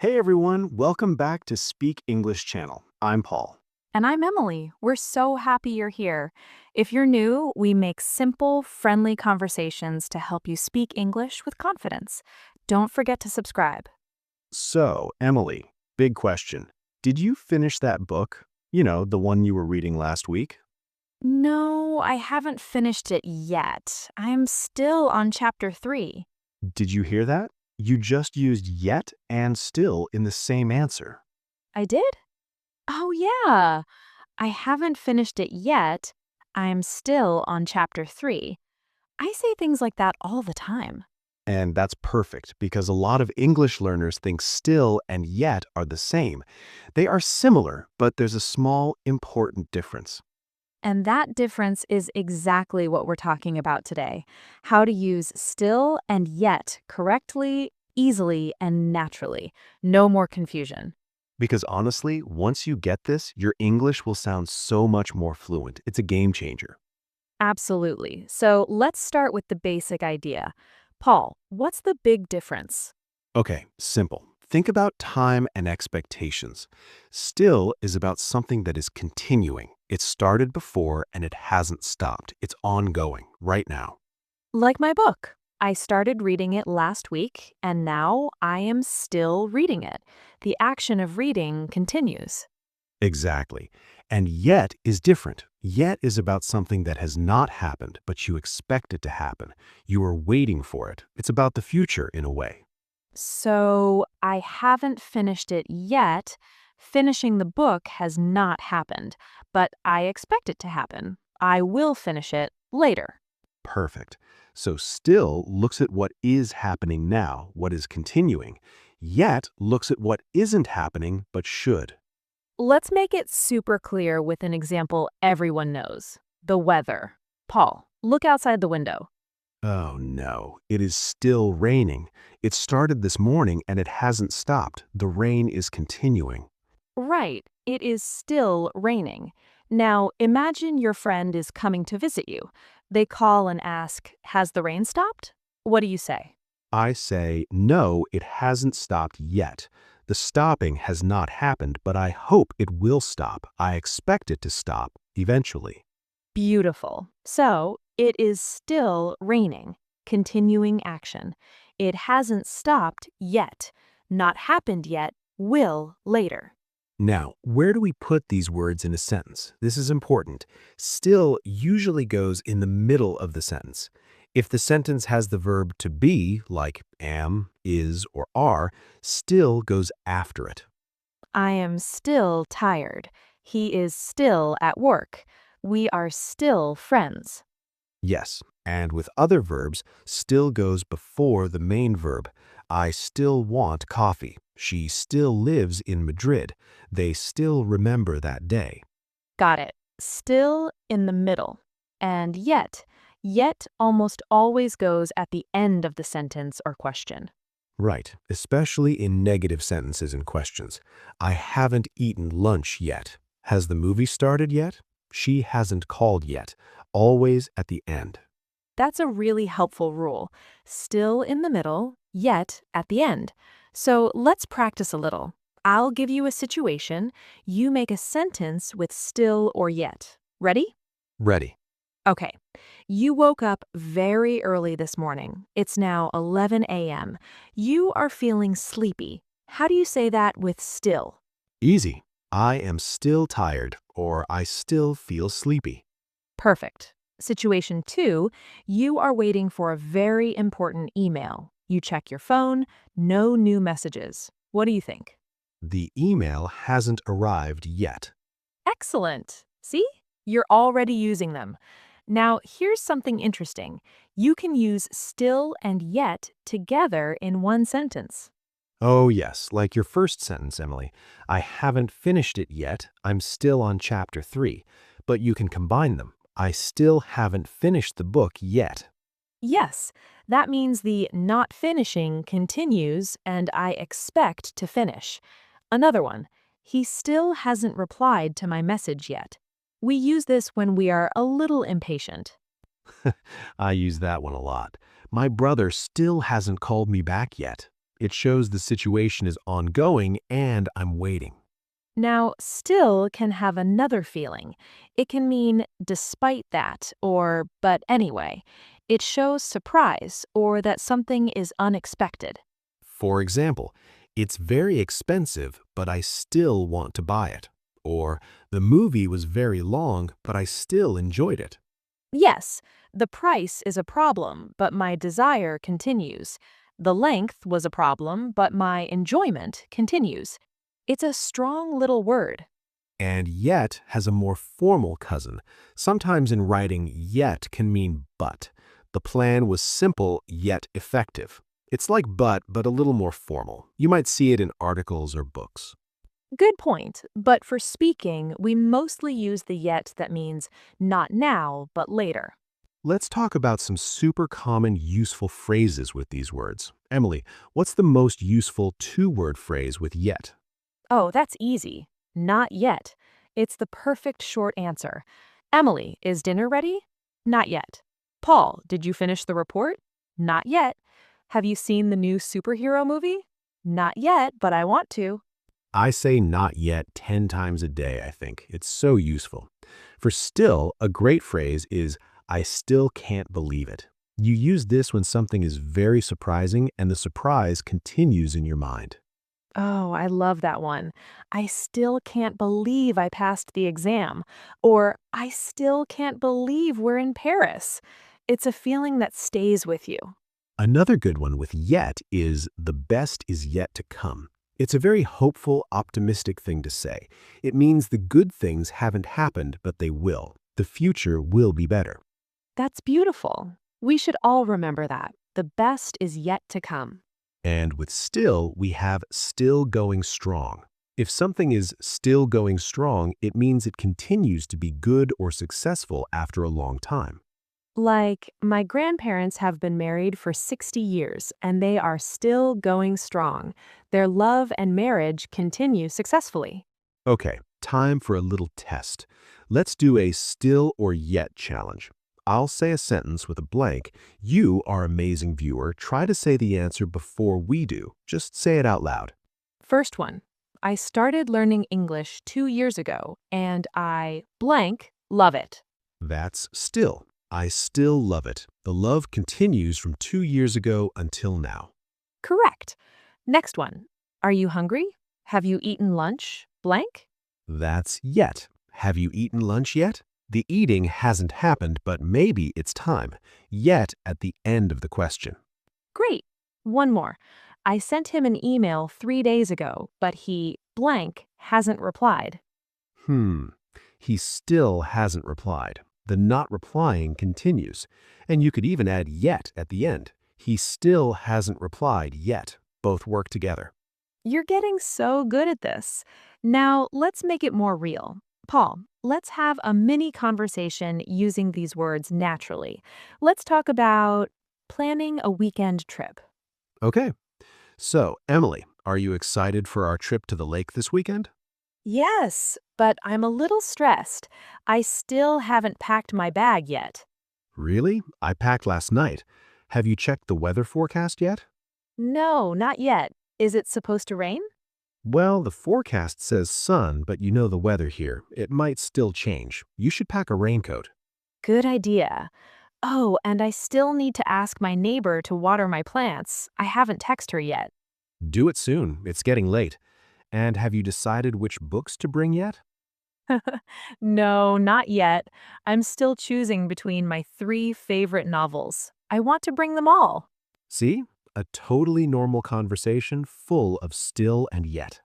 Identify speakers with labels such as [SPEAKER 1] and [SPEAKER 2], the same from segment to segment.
[SPEAKER 1] Hey everyone, welcome back to Speak English Channel. I'm Paul.
[SPEAKER 2] And I'm Emily. We're so happy you're here. If you're new, we make simple, friendly conversations to help you speak English with confidence. Don't forget to subscribe.
[SPEAKER 1] So, Emily, big question. Did you finish that book? The one you were reading last week?
[SPEAKER 2] No, I haven't finished it yet. I'm still on chapter 3.
[SPEAKER 1] Did you hear that? You just used yet and still in the same answer.
[SPEAKER 2] I did? Oh, yeah. I haven't finished it yet. I'm still on chapter 3. I say things like that all the time.
[SPEAKER 1] And that's perfect because a lot of English learners think still and yet are the same. They are similar, but there's a small, important difference.
[SPEAKER 2] And that difference is exactly what we're talking about today. How to use still and yet correctly, easily, and naturally. No more confusion.
[SPEAKER 1] Because honestly, once you get this, your English will sound so much more fluent. It's a game changer.
[SPEAKER 2] Absolutely. So let's start with the basic idea. Paul, what's the big difference?
[SPEAKER 1] Okay, simple. Think about time and expectations. Still is about something that is continuing. It started before and it hasn't stopped. It's ongoing right now.
[SPEAKER 2] Like my book. I started reading it last week, and now I am still reading it. The action of reading continues.
[SPEAKER 1] Exactly. And yet is different. Yet is about something that has not happened, but you expect it to happen. You are waiting for it. It's about the future in a way.
[SPEAKER 2] So I haven't finished it yet. Finishing the book has not happened, but I expect it to happen. I will finish it later.
[SPEAKER 1] Perfect. So still looks at what is happening now, what is continuing, yet looks at what isn't happening but should.
[SPEAKER 2] Let's make it super clear with an example everyone knows. The weather. Paul, look outside the window.
[SPEAKER 1] Oh no, it is still raining. It started this morning and it hasn't stopped. The rain is continuing.
[SPEAKER 2] Right, it is still raining. Now, imagine your friend is coming to visit you. They call and ask, "Has the rain stopped?" What do you say?
[SPEAKER 1] I say, no, it hasn't stopped yet. The stopping has not happened, but I hope it will stop. I expect it to stop eventually.
[SPEAKER 2] Beautiful. So, it is still raining. Continuing action. It hasn't stopped yet. Not happened yet. Will later.
[SPEAKER 1] Now, where do we put these words in a sentence? This is important. Still usually goes in the middle of the sentence. If the sentence has the verb to be, like am, is, or are, still goes after it.
[SPEAKER 2] I am still tired. He is still at work. We are still friends.
[SPEAKER 1] Yes, and with other verbs, still goes before the main verb. I still want coffee. She still lives in Madrid. They still remember that day.
[SPEAKER 2] Got it. Still in the middle. And yet. Yet almost always goes at the end of the sentence or question.
[SPEAKER 1] Right, especially in negative sentences and questions. I haven't eaten lunch yet. Has the movie started yet? She hasn't called yet. Always at the end.
[SPEAKER 2] That's a really helpful rule. Still in the middle, yet at the end. So let's practice a little. I'll give you a situation. You make a sentence with still or yet. Ready?
[SPEAKER 1] Ready.
[SPEAKER 2] Okay. You woke up very early this morning. It's now 11 a.m. You are feeling sleepy. How do you say that with still?
[SPEAKER 1] Easy. I am still tired, or I still feel sleepy.
[SPEAKER 2] Perfect. Situation 2, you are waiting for a very important email. You check your phone, no new messages. What do you think?
[SPEAKER 1] The email hasn't arrived yet.
[SPEAKER 2] Excellent. See? You're already using them. Now, here's something interesting. You can use still and yet together in one sentence.
[SPEAKER 1] Oh, yes, like your first sentence, Emily. I haven't finished it yet. I'm still on chapter 3. But you can combine them. I still haven't finished the book yet.
[SPEAKER 2] Yes, that means the not finishing continues and I expect to finish. Another one, he still hasn't replied to my message yet. We use this when we are a little impatient.
[SPEAKER 1] I use that one a lot. My brother still hasn't called me back yet. It shows the situation is ongoing and I'm waiting.
[SPEAKER 2] Now, still can have another feeling. It can mean despite that or but anyway. It shows surprise or that something is unexpected.
[SPEAKER 1] For example, it's very expensive, but I still want to buy it. Or the movie was very long, but I still enjoyed it.
[SPEAKER 2] Yes, the price is a problem, but my desire continues. The length was a problem, but my enjoyment continues. It's a strong little word.
[SPEAKER 1] And yet has a more formal cousin. Sometimes in writing, yet can mean but. The plan was simple yet effective. It's like but a little more formal. You might see it in articles or books.
[SPEAKER 2] Good point, but for speaking, we mostly use the yet that means not now, but later.
[SPEAKER 1] Let's talk about some super common useful phrases with these words. Emily, what's the most useful two-word phrase with yet?
[SPEAKER 2] Oh, that's easy. Not yet. It's the perfect short answer. Emily, is dinner ready? Not yet. Paul, did you finish the report? Not yet. Have you seen the new superhero movie? Not yet, but I want to.
[SPEAKER 1] I say not yet 10 times a day, I think. It's so useful. For still, a great phrase is, I still can't believe it. You use this when something is very surprising and the surprise continues in your mind.
[SPEAKER 2] Oh, I love that one. I still can't believe I passed the exam. Or, I still can't believe we're in Paris. It's a feeling that stays with you.
[SPEAKER 1] Another good one with yet is the best is yet to come. It's a very hopeful, optimistic thing to say. It means the good things haven't happened, but they will. The future will be better.
[SPEAKER 2] That's beautiful. We should all remember that. The best is yet to come.
[SPEAKER 1] And with still, we have still going strong. If something is still going strong, it means it continues to be good or successful after a long time.
[SPEAKER 2] Like, my grandparents have been married for 60 years and they are still going strong. Their love and marriage continue successfully.
[SPEAKER 1] Okay, time for a little test. Let's do a still or yet challenge. I'll say a sentence with a blank. You, our amazing viewer, try to say the answer before we do. Just say it out loud.
[SPEAKER 2] First one. I started learning English 2 years ago and I blank love it.
[SPEAKER 1] That's still. I still love it. The love continues from 2 years ago until now.
[SPEAKER 2] Correct. Next one. Are you hungry? Have you eaten lunch? Blank?
[SPEAKER 1] That's yet. Have you eaten lunch yet? The eating hasn't happened, but maybe it's time. Yet at the end of the question.
[SPEAKER 2] Great. One more. I sent him an email 3 days ago, but he blank hasn't replied.
[SPEAKER 1] He still hasn't replied. The not replying continues. And you could even add yet at the end. He still hasn't replied yet. Both work together.
[SPEAKER 2] You're getting so good at this. Now, let's make it more real. Paul, let's have a mini conversation using these words naturally. Let's talk about planning a weekend trip.
[SPEAKER 1] Okay. So, Emily, are you excited for our trip to the lake this weekend?
[SPEAKER 2] Yes, but I'm a little stressed. I still haven't packed my bag yet.
[SPEAKER 1] Really? I packed last night. Have you checked the weather forecast yet?
[SPEAKER 2] No, not yet. Is it supposed to rain?
[SPEAKER 1] Well, the forecast says sun, but you know the weather here. It might still change. You should pack a raincoat.
[SPEAKER 2] Good idea. Oh, and I still need to ask my neighbor to water my plants. I haven't texted her yet.
[SPEAKER 1] Do it soon. It's getting late. And have you decided which books to bring yet?
[SPEAKER 2] No, not yet. I'm still choosing between my 3 favorite novels. I want to bring them all.
[SPEAKER 1] See? A totally normal conversation full of still and yet.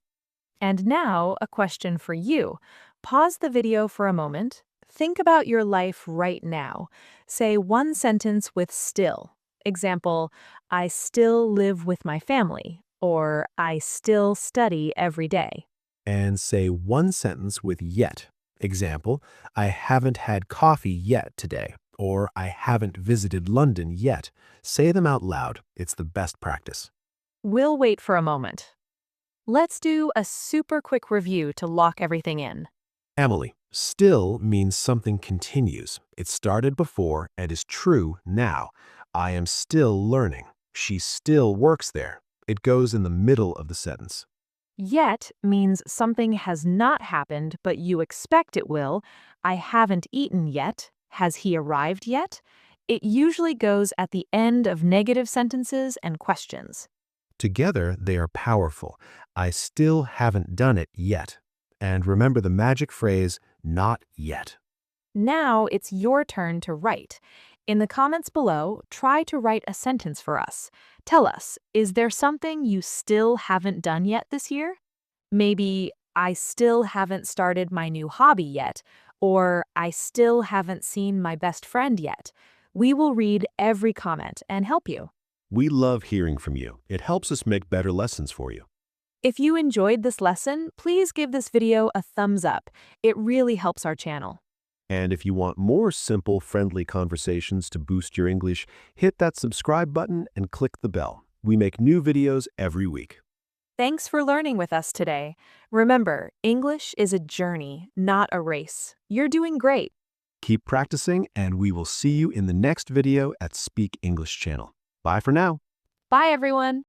[SPEAKER 2] And now, a question for you. Pause the video for a moment. Think about your life right now. Say one sentence with still. Example, I still live with my family, or I still study every day.
[SPEAKER 1] And say one sentence with yet. Example, I haven't had coffee yet today, or I haven't visited London yet. Say them out loud. It's the best practice.
[SPEAKER 2] We'll wait for a moment. Let's do a super quick review to lock everything in.
[SPEAKER 1] Emily, still means something continues. It started before and is true now. I am still learning. She still works there. It goes in the middle of the sentence.
[SPEAKER 2] Yet means something has not happened, but you expect it will. I haven't eaten yet. Has he arrived yet? It usually goes at the end of negative sentences and questions.
[SPEAKER 1] Together, they are powerful. I still haven't done it yet. And remember the magic phrase, not yet.
[SPEAKER 2] Now it's your turn to write. In the comments below, try to write a sentence for us. Tell us, is there something you still haven't done yet this year? Maybe, I still haven't started my new hobby yet, or I still haven't seen my best friend yet. We will read every comment and help you.
[SPEAKER 1] We love hearing from you. It helps us make better lessons for you.
[SPEAKER 2] If you enjoyed this lesson, please give this video a thumbs up. It really helps our channel.
[SPEAKER 1] And if you want more simple, friendly conversations to boost your English, hit that subscribe button and click the bell. We make new videos every week.
[SPEAKER 2] Thanks for learning with us today. Remember, English is a journey, not a race. You're doing great.
[SPEAKER 1] Keep practicing, and we will see you in the next video at Speak English channel. Bye for now.
[SPEAKER 2] Bye, everyone.